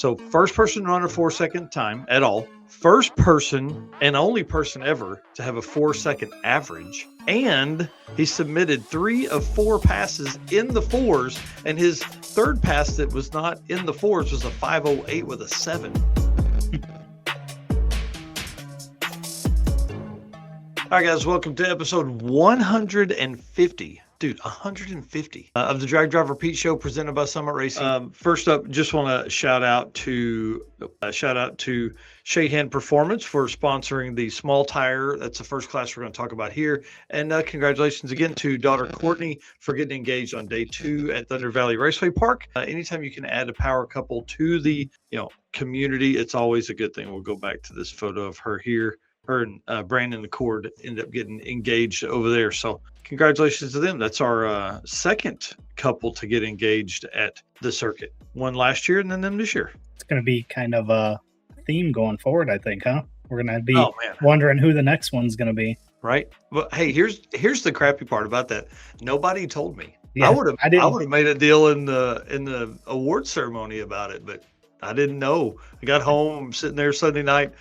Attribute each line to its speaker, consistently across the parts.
Speaker 1: So first person to run a 4-second time at all. First person and only person ever to have a 4-second average. And he submitted 3 of 4 passes in the 4s. And his third pass that was not in the 4s was a 5.08 with a 7. All right, guys, welcome to episode 150. Dude, 150 of the Drag Driver Pete Show presented by Summit Racing. First up, just want to shout out to Shahan Performance for sponsoring the small tire. That's the first class we're going to talk about here. And congratulations again to daughter Courtney for getting engaged on day 2 at Thunder Valley Raceway Park. Anytime you can add a power couple to the community, it's always a good thing. We'll go back to this photo of her here. Her and Brandon the Cord ended up getting engaged over there. So congratulations to them. That's our second couple to get engaged at the circuit. One last year and then them this year.
Speaker 2: It's going to be kind of a theme going forward, I think, huh? We're going to be wondering who the next one's going to be.
Speaker 1: Right. Well, hey, here's the crappy part about that. Nobody told me.
Speaker 2: Yeah,
Speaker 1: I would have made a deal in the award ceremony about it, but I didn't know. I got home, I'm sitting there Sunday night,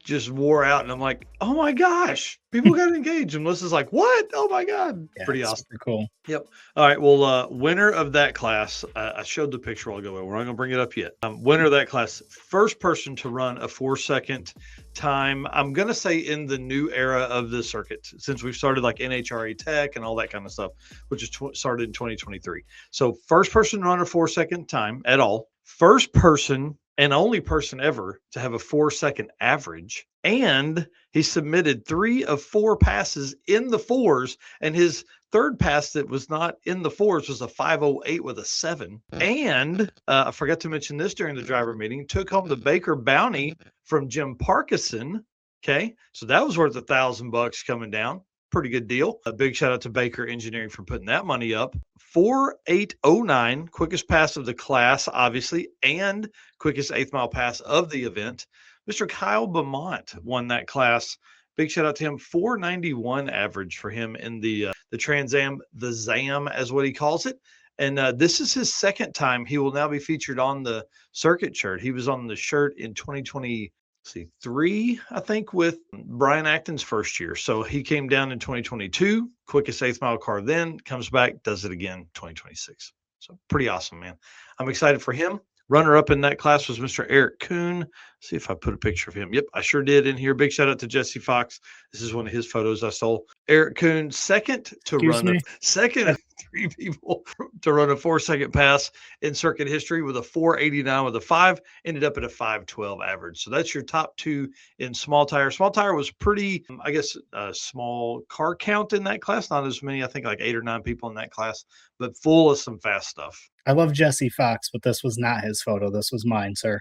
Speaker 1: just wore out, and I'm like, oh my gosh, people got engaged. And Melissa's like, what? Oh my God.
Speaker 2: Yeah,
Speaker 1: pretty awesome.
Speaker 2: Super cool.
Speaker 1: Yep. All right. Well, winner of that class, I showed the picture while ago. We're not going to bring it up yet. Winner of that class, first person to run a 4-second time. I'm going to say in the new era of the circuit, since we've started like NHRA Tech and all that kind of stuff, which is started in 2023. So first person to run a 4-second time at all. First person and only person ever to have a 4-second average. And he submitted 3 of 4 passes in the 4s. And his third pass that was not in the 4s was a 5.08 with a 7. And I forgot to mention this during the driver meeting, took home the Baker bounty from Jim Parkinson. Okay. So that was worth $1,000 coming down. Pretty good deal. A big shout out to Baker Engineering for putting that money up. 4.809, quickest pass of the class, obviously, and quickest 8th mile pass of the event. Mr. Kyle Bamont won that class. Big shout out to him. 491 average for him in the Trans Am, the ZAM, as what he calls it. And this is his second time. He will now be featured on the circuit shirt. He was on the shirt in 2023, I think, with Brian Acton's first year. So he came down in 2022, quickest 8th mile car then, comes back, does it again 2026. So pretty awesome, man. I'm excited for him. Runner up in that class was Mr. Eric Kuhn. See if I put a picture of him. Yep, I sure did in here. Big shout out to Jesse Fox. This is one of his photos I stole. Eric Kuhn, second of 3 people to run a 4-second pass in circuit history with a 4.89 with a 5, ended up at a 5.12 average. So that's your top 2 in small tire. Small tire was pretty, I guess, small car count in that class. Not as many, I think like 8 or 9 people in that class, but full of some fast stuff.
Speaker 2: I love Jesse Fox, but this was not his photo. This was mine, sir.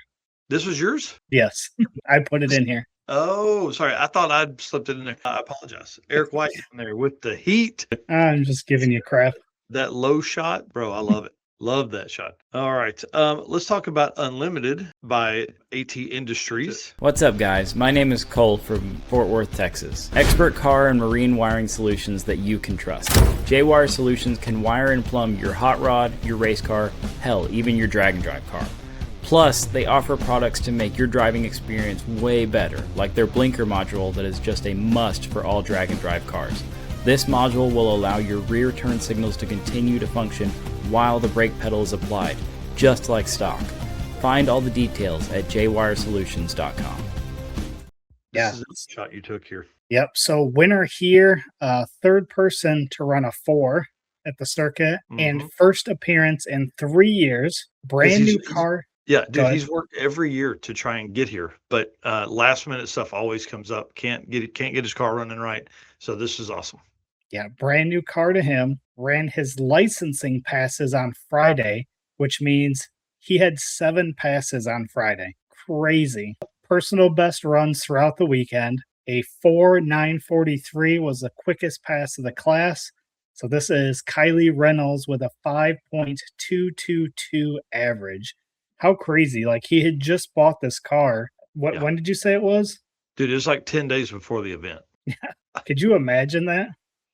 Speaker 1: This was yours?
Speaker 2: Yes. I put it in here.
Speaker 1: Oh, sorry. I thought I'd slipped it in there. I apologize. Eric White in there with the heat.
Speaker 2: I'm just giving you crap.
Speaker 1: That low shot, bro, I love it. Love that shot. All right. Let's talk about Unlimited by AT Industries.
Speaker 3: What's up, guys? My name is Cole from Fort Worth, Texas. Expert car and marine wiring solutions that you can trust. J-Wire Solutions can wire and plumb your hot rod, your race car, hell, even your drag and drive car. Plus, they offer products to make your driving experience way better, like their blinker module that is just a must for all drag and drive cars. This module will allow your rear turn signals to continue to function while the brake pedal is applied, just like stock. Find all the details at jwiresolutions.com.
Speaker 2: Yeah.
Speaker 1: This is the shot you took here.
Speaker 2: Yep. So winner here, third person to run a 4 at the circuit, and first appearance in 3 years. Brand new car.
Speaker 1: Yeah, dude, he's worked every year to try and get here, but last minute stuff always comes up. Can't get his car running right. So this is awesome.
Speaker 2: Yeah, brand new car to him. Ran his licensing passes on Friday, which means he had 7 passes on Friday. Crazy. Personal best runs throughout the weekend. A 4.943 was the quickest pass of the class. So this is Kylie Reynolds with a 5.222 average. How crazy. Like, he had just bought this car. When did you say it was?
Speaker 1: Dude, it was like 10 days before the event.
Speaker 2: Yeah. Could you imagine that?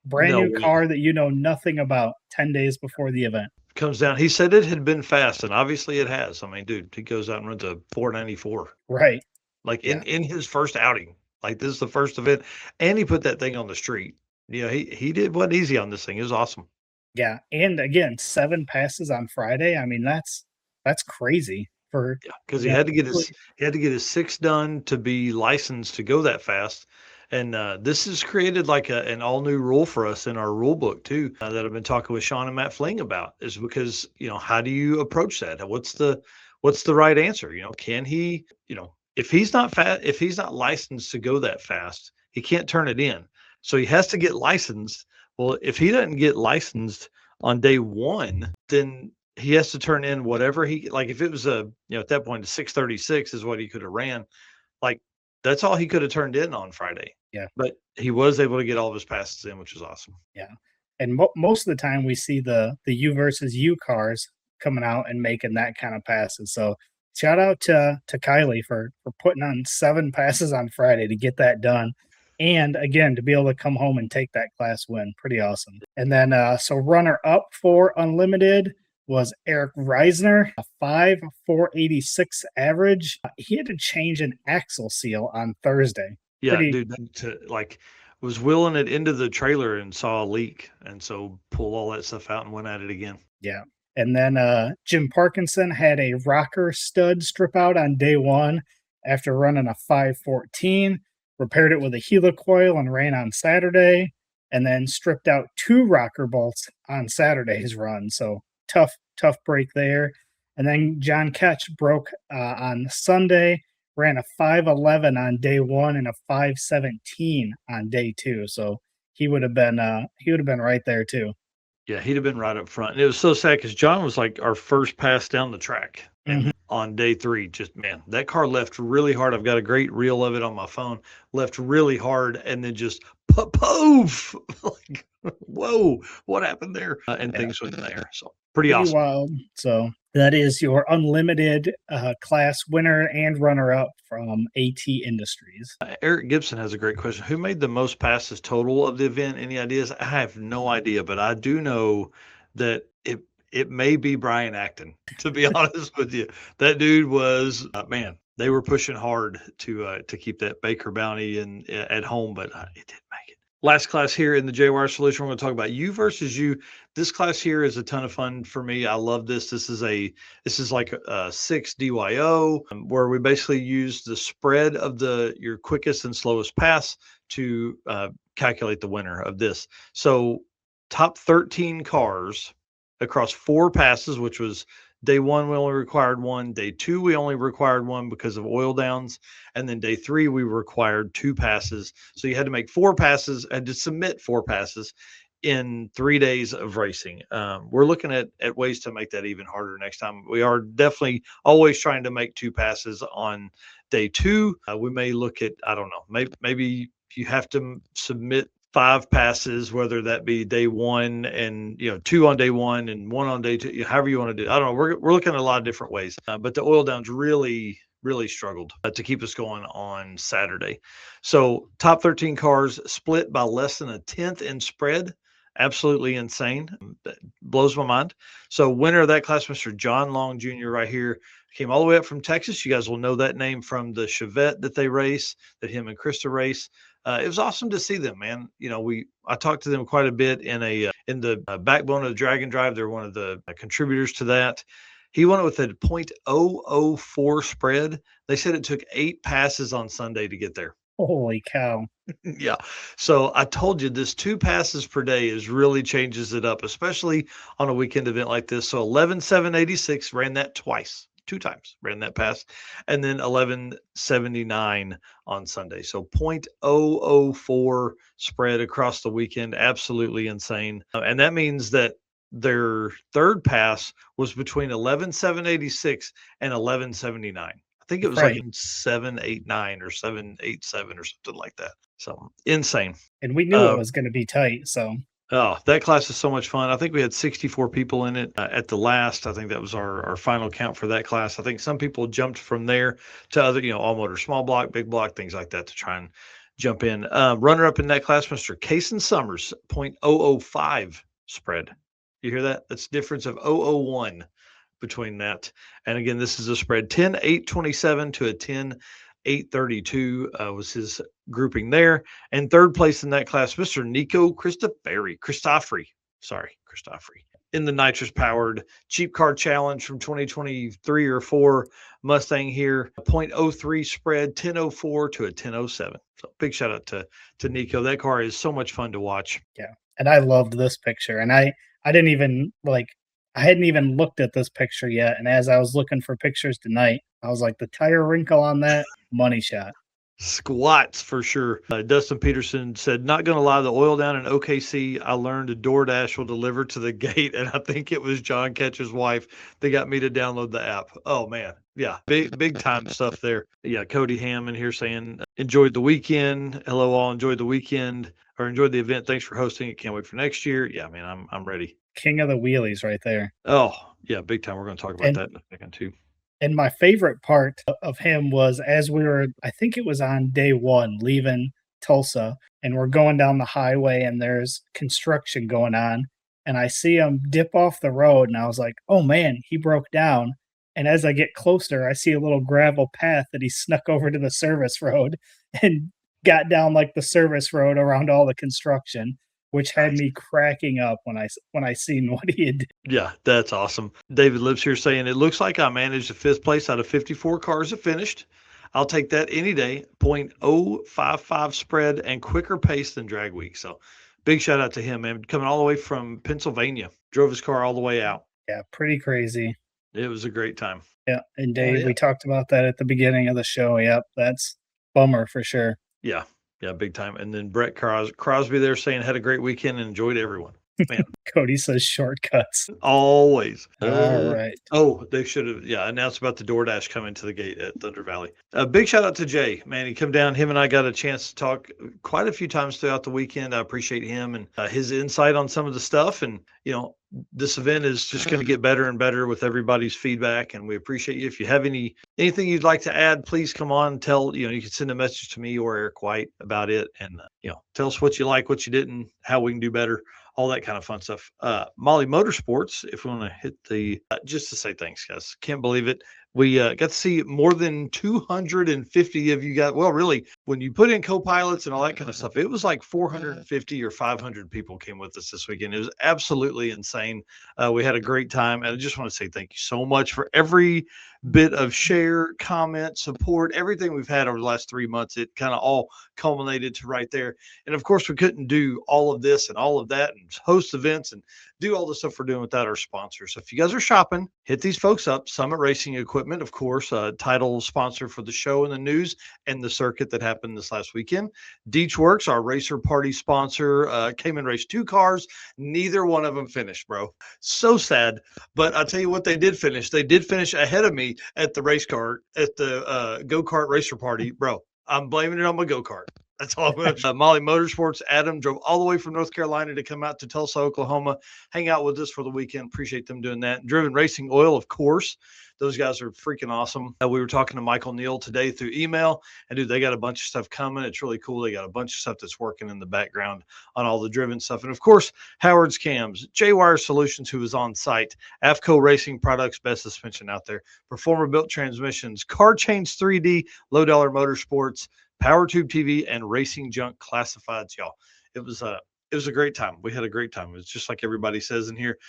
Speaker 2: Brand new car that you know nothing about 10 days before the event.
Speaker 1: comes down. He said it had been fast, and obviously it has. I mean, dude, he goes out and runs a 494.
Speaker 2: Right.
Speaker 1: Like
Speaker 2: Yeah.
Speaker 1: in his first outing. Like this is the first event, and he put that thing on the street. He did what easy on this thing. It was awesome.
Speaker 2: Yeah. And again, 7 passes on Friday. I mean, that's crazy for
Speaker 1: Yeah, because
Speaker 2: you know,
Speaker 1: he had to get his 6 done to be licensed to go that fast. And this has created like an all new rule for us in our rule book too, that I've been talking with Sean and Matt Fling about, is because how do you approach that? What's the right answer? Can he, if he's not if he's not licensed to go that fast, he can't turn it in. So he has to get licensed. Well, if he doesn't get licensed on day one, then he has to turn in whatever like if it was at that point, 6:36 is what he could have ran. Like that's all he could have turned in on Friday.
Speaker 2: Yeah.
Speaker 1: But he was able to get all of his passes in, which is awesome.
Speaker 2: Yeah. And most of the time we see the U versus U cars coming out and making that kind of passes. So shout out to Kylie for putting on 7 passes on Friday to get that done. And again, to be able to come home and take that class win. Pretty awesome. And then so runner up for Unlimited was Eric Risner, a 5.486 average. He had to change an axle seal on Thursday.
Speaker 1: Yeah, dude, was wheeling it into the trailer and saw a leak, and so pulled all that stuff out and went at it again.
Speaker 2: Yeah. And then Jim Parkinson had a rocker stud strip out on day 1 after running a 5.14, repaired it with a helicoil and ran on Saturday, and then stripped out 2 rocker bolts on Saturday's run. So tough break there. And then John Ketch broke on Sunday, ran a 5.11 on day 1 and a 5.17 on day 2. So he would have been right there too.
Speaker 1: Yeah, he'd have been right up front. And it was so sad because John was like our first pass down the track. And on day 3, just man, that car left really hard. I've got a great reel of it on my phone. Left really hard and then just poof! Like, whoa, what happened there? And things went there. So pretty awesome.
Speaker 2: Wild. So that is your Unlimited class winner and runner up from AT Industries.
Speaker 1: Eric Gibson has a great question. Who made the most passes total of the event? Any ideas? I have no idea, but I do know that it may be Brian Acton, to be honest with you. That dude was, man, they were pushing hard to keep that Baker bounty at home, but it didn't make it. Last class here in the J-Wire solution, we're going to talk about U versus U. This class here is a ton of fun for me. I love this. This is like a 6 DYO, where we basically use the spread of your quickest and slowest pass to calculate the winner of this. So top 13 cars across 4 passes, which was day 1, we only required 1. Day 2, we only required 1 because of oil downs. And then day 3, we required 2 passes. So you had to make 4 passes, had to submit 4 passes in 3 days of racing. We're looking at ways to make that even harder next time. We are definitely always trying to make 2 passes on day 2. We may look at, I don't know, maybe you have to submit 5 passes, whether that be day 1 and 2 on day 1 and 1 on day 2, however you want to do it. I don't know. We're looking at a lot of different ways, but the oil downs really struggled to keep us going on Saturday. So top 13 cars split by less than a tenth in spread. Absolutely insane. That blows my mind. So winner of that class, Mr. John Long Jr. right here, came all the way up from Texas. You guys will know that name from the Chevette that they race, that him and Krista race. It was awesome to see them, man. I talked to them quite a bit in the backbone of the Dragon Drive. They're one of the contributors to that. He went with a 0.004 spread. They said it took 8 passes on Sunday to get there.
Speaker 2: Holy cow.
Speaker 1: Yeah. So I told you this 2 passes per day really changes it up, especially on a weekend event like this. So 11,786 ran that twice. 2 times ran that pass, and then 1179 on Sunday. So 0.004 spread across the weekend. Absolutely insane. And that means that their third pass was between 11,786 and 1179. I think it was like 789 or 787 or something like that. So insane.
Speaker 2: And we knew it was going to be tight. So
Speaker 1: oh, that class is so much fun. I think we had 64 people in it at the last. I think that was our final count for that class. I think some people jumped from there to other, all motor, small block, big block, things like that to try and jump in. Runner up in that class, Mr. Cason Summers, 0.005 spread. You hear that? That's difference of 0.001 between that. And again, this is a spread 10-8-27 to a 10-8-32 was his grouping there. And third place in that class, Mr. Nico Christofri. Sorry, Christofri. In the nitrous powered cheap car challenge from 2023 or 4 Mustang here, a 0.03 spread, 10.04 to a 10.07. So big shout out to Nico. That car is so much fun to watch.
Speaker 2: Yeah. And I loved this picture. And I didn't even I hadn't even looked at this picture yet. And as I was looking for pictures tonight, I was like, the tire wrinkle on that, money shot.
Speaker 1: Squats for sure. Dustin Peterson said, not going to lie, the oil down in OKC, I learned a DoorDash will deliver to the gate. And I think it was John Ketch's wife that got me to download the app. Oh, man. Yeah, big time stuff there. Yeah, Cody Hammond here saying, enjoyed the weekend. Hello, all. Enjoyed the weekend or enjoyed the event. Thanks for hosting it. Can't wait for next year. Yeah, man, I'm ready.
Speaker 2: King of the wheelies right there.
Speaker 1: Oh, yeah, big time. We're going to talk about that in a second, too.
Speaker 2: And my favorite part of him was as we were, I think it was on day one, leaving Tulsa, and we're going down the highway and there's construction going on. And I see him dip off the road and I was like, oh man, he broke down. And as I get closer, I see a little gravel path that he snuck over to the service road and got down like the service road around all the construction, which had me cracking up when I seen what he had done.
Speaker 1: Yeah, that's awesome. David Lips here saying, it looks like I managed a 5th place out of 54 cars that finished. I'll take that any day. 0.055 spread and quicker pace than drag week. So big shout out to him, man. Coming all the way from Pennsylvania. Drove his car all the way out.
Speaker 2: Yeah, pretty crazy.
Speaker 1: It was a great time.
Speaker 2: Yeah, and Dave, we talked about that at the beginning of the show. Yep, that's bummer for sure.
Speaker 1: Yeah, big time. And then Brett Crosby there saying, had a great weekend and enjoyed everyone. Man.
Speaker 2: Cody says shortcuts.
Speaker 1: Always.
Speaker 2: All right.
Speaker 1: Oh, they should have, announced about the DoorDash coming to the gate at Thunder Valley. A big shout out to Jay, man. He come down. Him and I got a chance to talk quite a few times throughout the weekend. I appreciate him and his insight on some of the stuff. And, this event is just going to get better and better with everybody's feedback. And we appreciate you. If you have anything you'd like to add, please come on. Tell, you can send a message to me or Eric White about it. And, tell us what you like, what you didn't, how we can do better. All that kind of fun stuff. Molly Motorsports, if we want to hit the, just to say thanks, guys. Can't believe it. We got to see more than 250 of you guys. Well, really, when you put in co-pilots and all that kind of stuff, it was like 450 or 500 people came with us this weekend. It was absolutely insane. We had a great time. And I just want to say thank you so much for every bit of share, comment, support, everything we've had over the last 3 months. It kind of all culminated to right there. And of course, we couldn't do all of this and all of that and host events and do all the stuff we're doing without our sponsors. So if you guys are shopping, hit these folks up. Summit Racing Equipment, of course, title sponsor for the show and the news and the circuit that happened this last weekend. Deech Works, our racer party sponsor, came and raced 2 cars. Neither one of them finished, bro. So sad. But I'll tell you what, they did finish. They did finish ahead of me at the race car, at the go-kart racer party. Bro, I'm blaming it on my go-kart. That's all I'm going to Molly Motorsports, Adam drove all the way from North Carolina to come out to Tulsa, Oklahoma, hang out with us for the weekend. Appreciate them doing that. Driven Racing Oil, of course. Those guys are freaking awesome. We were talking to Michael Neal today through email, and dude, they got a bunch of stuff coming. It's really cool. They got a bunch of stuff that's working in the background on all the driven stuff. And of course, Howard's Cams, J-Wire Solutions, who was on site, AFCO Racing Products, best suspension out there, Performer Built Transmissions, Car Change 3D, Low Dollar Motorsports, Power Tube TV, and Racing Junk Classifieds, y'all. It was a great time. We had a great time. It's just like everybody says in here.